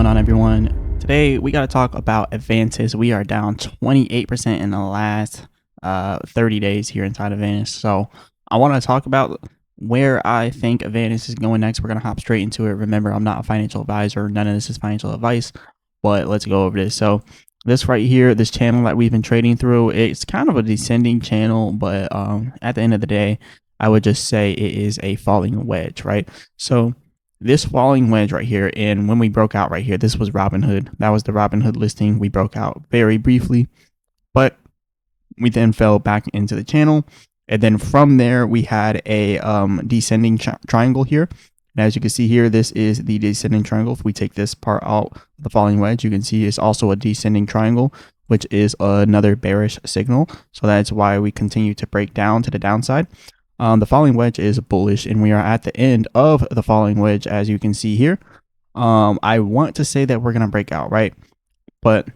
going on, everyone? Today we got to talk about AVANTIS. We are down 28% in the last 30 days here inside AVANTIS. So I want to talk about where I think AVANTIS is going next. We're going to hop straight into it. Remember, I'm not a financial advisor. None of this is financial advice, but let's go over this. So this right here, this channel that we've been trading through, it's kind of a descending channel, but at the end of the day, I would just say it is a falling wedge, right? So this falling wedge right here, and when we broke out right here, this was Robinhood. That was the Robinhood listing. We broke out very briefly, but we then fell back into the channel. And then from there, we had a descending triangle here. And as you can see here, this is the descending triangle. If we take this part out, the falling wedge, you can see it's also a descending triangle, which is another bearish signal. So that's why we continue to break down to the downside. The falling wedge is bullish, and we are at the end of the falling wedge, as you can see here. I want to say that we're going to break out, right? But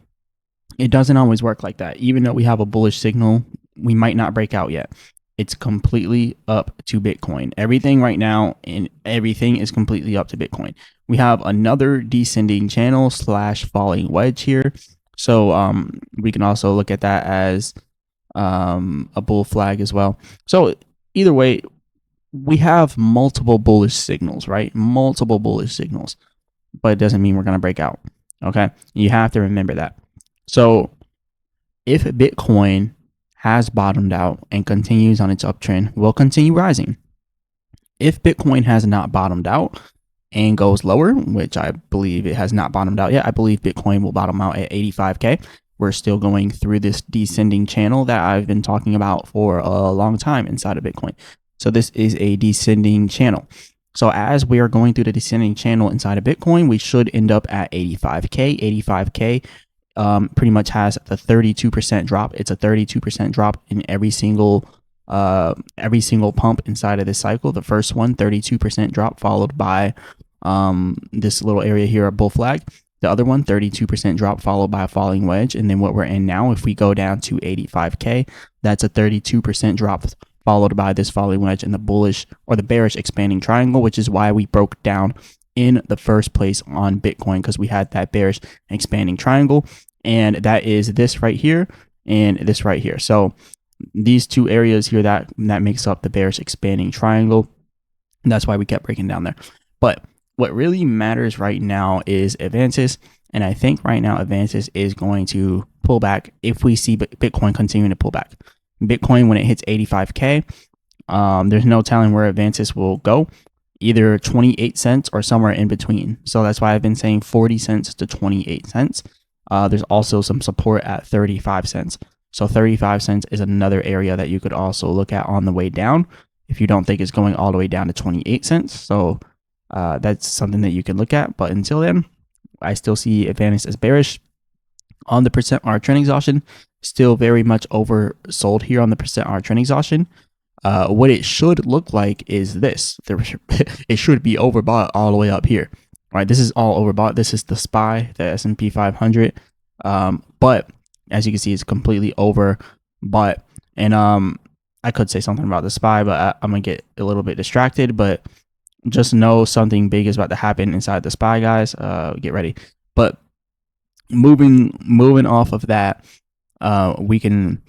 it doesn't always work like that. Even though we have a bullish signal, we might not break out yet. It's completely up to Bitcoin. Everything right now, and everything is completely up to Bitcoin. We have another descending channel / falling wedge here. So we can also look at that as a bull flag as well. So either way, we have multiple bullish signals, right? Multiple bullish signals, but it doesn't mean we're going to break out. Okay. You have to remember that. So if Bitcoin has bottomed out and continues on its uptrend, will continue rising. If Bitcoin has not bottomed out and goes lower, which I believe it has not bottomed out yet, I believe Bitcoin will bottom out at 85K. We're still going through this descending channel that I've been talking about for a long time inside of Bitcoin. So this is a descending channel. So as we are going through the descending channel inside of Bitcoin, we should end up at 85K. 85K pretty much has the 32% drop. It's a 32% drop in every single pump inside of this cycle. The first one, 32% drop, followed by this little area here, a bull flag. The other one, 32% drop, followed by a falling wedge. And then what we're in now, if we go down to 85K, that's a 32% drop, followed by this falling wedge and the bullish or the bearish expanding triangle, which is why we broke down in the first place on Bitcoin, because we had that bearish expanding triangle. And that is this right here and this right here. So these two areas here, that makes up the bearish expanding triangle. And that's why we kept breaking down there. But what really matters right now is AVANTIS, and I think right now AVANTIS is going to pull back if we see Bitcoin continuing to pull back. Bitcoin, when it hits 85K, there's no telling where AVANTIS will go, either 28 cents or somewhere in between. So that's why I've been saying 40 cents to 28 cents. There's also some support at 35 cents. So 35 cents is another area that you could also look at on the way down if you don't think it's going all the way down to 28 cents. So that's something that you can look at. But until then, I still see AVANTIS as bearish. On the %R trend exhaustion, still very much oversold here on the %R trend exhaustion. What it should look like is this. It should be overbought all the way up here. Right, this is all overbought. This is the SPY, the S&P 500. But as you can see, it's completely overbought. And I could say something about the SPY, but I'm going to get a little bit distracted. But just know something big is about to happen inside the SPY, guys. Get ready. But moving off of that, we can.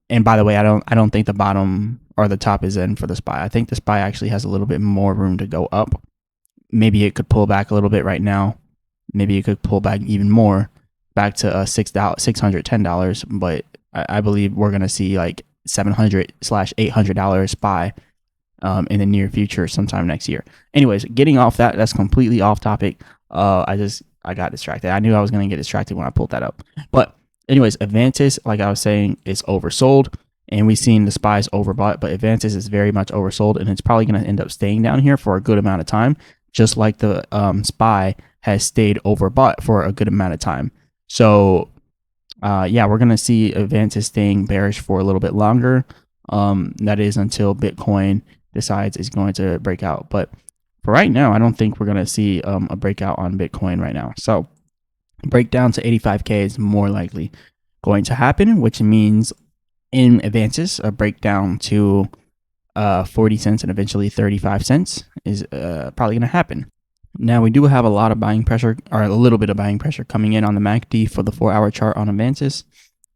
And by the way, I don't think the bottom or the top is in for the SPY. I think the SPY actually has a little bit more room to go up. Maybe it could pull back a little bit right now. Maybe it could pull back even more, back to $610. But I believe we're gonna see like $700 / $800 SPY in the near future, sometime next year. Anyways, getting off that's completely off topic. I got distracted. I knew I was gonna get distracted when I pulled that up. But anyways, AVANTIS, like I was saying, is oversold. And we've seen the SPYs overbought, but AVANTIS is very much oversold, and it's probably going to end up staying down here for a good amount of time, just like the SPY has stayed overbought for a good amount of time. So, yeah, we're going to see AVANTIS staying bearish for a little bit longer. That is until Bitcoin decides it's going to break out. But for right now, I don't think we're going to see a breakout on Bitcoin right now. So, breakdown to 85K is more likely going to happen, which means in AVANTIS, a breakdown to 40 cents and eventually 35 cents is probably going to happen. Now we do have a lot of buying pressure, or a little bit of buying pressure coming in on the MACD for the 4-hour chart on AVANTIS.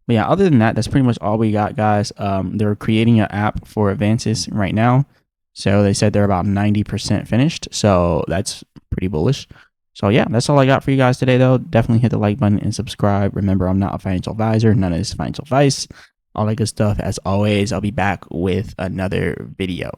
But yeah, other than that, that's pretty much all we got, guys. They're creating an app for AVANTIS right now. So they said they're about 90% finished. So that's pretty bullish. So yeah, that's all I got for you guys today, though. Definitely hit the like button and subscribe. Remember, I'm not a financial advisor. None of this is financial advice. All that good stuff. As always, I'll be back with another video.